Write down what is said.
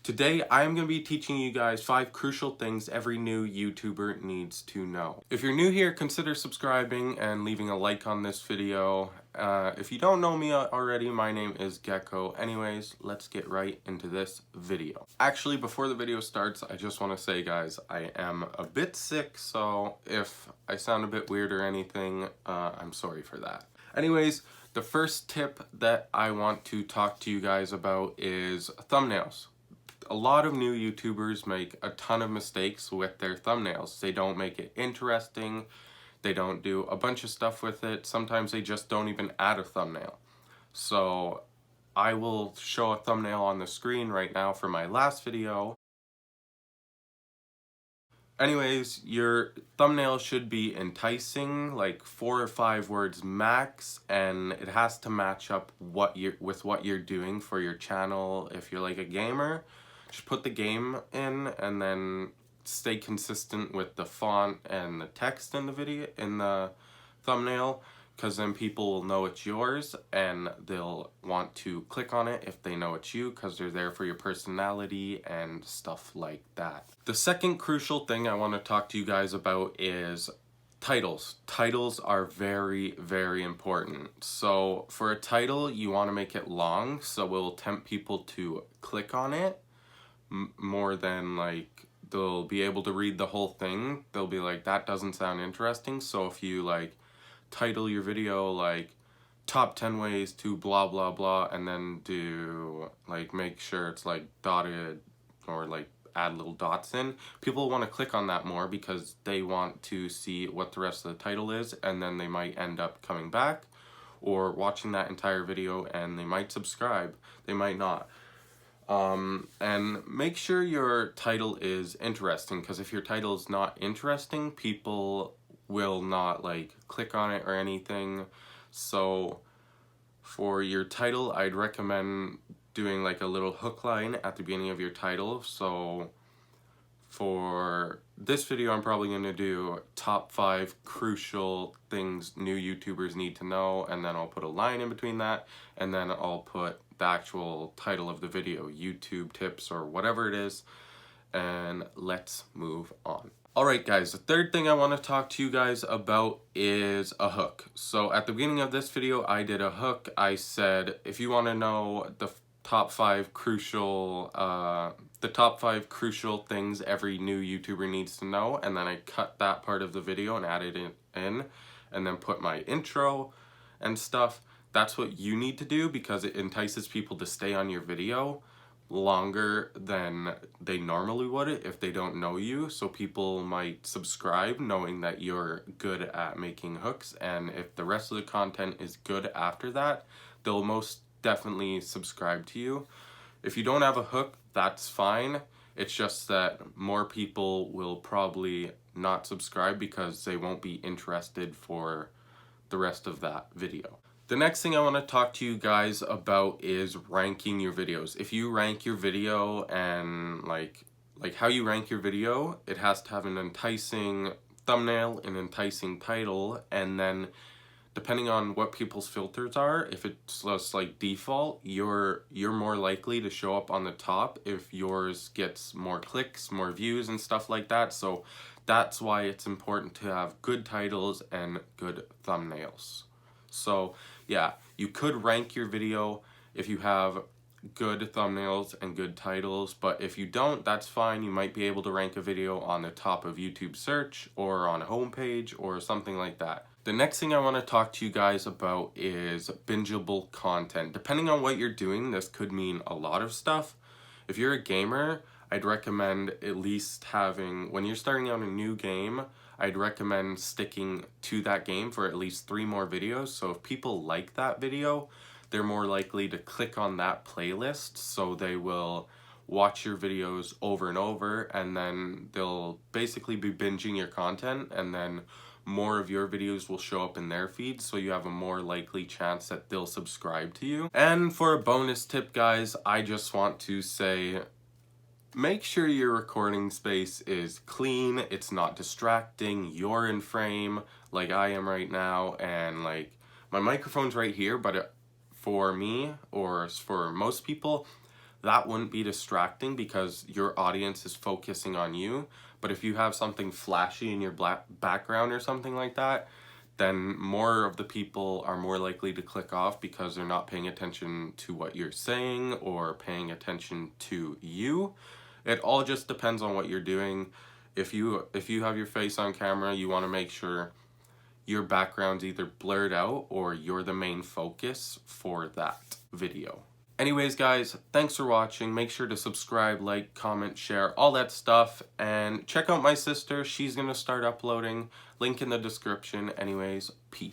Today, I am going to be teaching you guys 5 crucial things every new YouTuber needs to know. If you're new here, consider subscribing and leaving a like on this video. If you don't know me already, my name is Gecko. Anyways, let's get right into this video. Actually, before the video starts, I just want to say, guys, I am a bit sick, so if I sound a bit weird or anything, I'm sorry for that. Anyways, the first tip that I want to talk to you guys about is thumbnails. A lot of new YouTubers make a ton of mistakes with their thumbnails. They don't make it interesting. They don't do a bunch of stuff with it. Sometimes they just don't even add a thumbnail. So I will show a thumbnail on the screen right now for my last video. Anyways, your thumbnail should be enticing, like 4 or 5 words max, and it has to match up with what you're doing for your channel. If you're like a gamer, just put the game in and then stay consistent with the font and the text in the thumbnail, because then people will know it's yours and they'll want to click on it if they know it's you, because they're there for your personality and stuff like that. The second crucial thing I want to talk to you guys about is titles. Titles are very, very important. So for a title, you want to make it long so it will tempt people to click on it more than like they'll be able to read the whole thing. They'll be like, that doesn't sound interesting. So if you like title your video like top 10 ways to blah blah blah, and then do like make sure it's like dotted or like add little dots in, people want to click on that more because they want to see what the rest of the title is, and then they might end up coming back or watching that entire video, and they might subscribe, they might not. And make sure your title is interesting, because if your title is not interesting, people will not like click on it or anything. So for your title, I'd recommend doing like a little hook line at the beginning of your title. So for this video, I'm probably going to do top 5 crucial things new YouTubers need to know, and then I'll put a line in between that, and then I'll put the actual title of the video, YouTube tips or whatever it is, and let's move on. Alright guys, the third thing I want to talk to you guys about is a hook. So at the beginning of this video, I did a hook. I said, if you want to know the top 5 crucial things every new YouTuber needs to know, and then I cut that part of the video and added it in, and then put my intro and stuff. That's what you need to do, because it entices people to stay on your video longer than they normally would if they don't know you. So people might subscribe knowing that you're good at making hooks, and if the rest of the content is good after that, they'll most definitely subscribe to you. If you don't have a hook, that's fine. It's just that more people will probably not subscribe because they won't be interested for the rest of that video. The next thing I want to talk to you guys about is ranking your videos. If you rank your video, and like how you rank your video, it has to have an enticing thumbnail, an enticing title, and then depending on what people's filters are, if it's just like default, you're more likely to show up on the top if yours gets more clicks, more views and stuff like that. So that's why it's important to have good titles and good thumbnails. So yeah, you could rank your video if you have good thumbnails and good titles, but if you don't, that's fine. You might be able to rank a video on the top of YouTube search or on a homepage or something like that. The next thing I want to talk to you guys about is bingeable content. Depending on what you're doing, this could mean a lot of stuff. If you're a gamer, I'd recommend at least having, when you're starting out a new game, I'd recommend sticking to that game for at least 3 more videos. So if people like that video, they're more likely to click on that playlist, so they will watch your videos over and over, and then they'll basically be binging your content, and then more of your videos will show up in their feed, so you have a more likely chance that they'll subscribe to you. And for a bonus tip, guys, I just want to say, make sure your recording space is clean, it's not distracting, you're in frame like I am right now, and like my microphone's right here, but for me, or for most people, that wouldn't be distracting because your audience is focusing on you. But if you have something flashy in your background or something like that, then more of the people are more likely to click off because they're not paying attention to what you're saying or paying attention to you. It all just depends on what you're doing. If you have your face on camera, you want to make sure your background's either blurred out or you're the main focus for that video. Anyways, guys, thanks for watching. Make sure to subscribe, like, comment, share, all that stuff. And check out my sister. She's going to start uploading. Link in the description. Anyways, peace.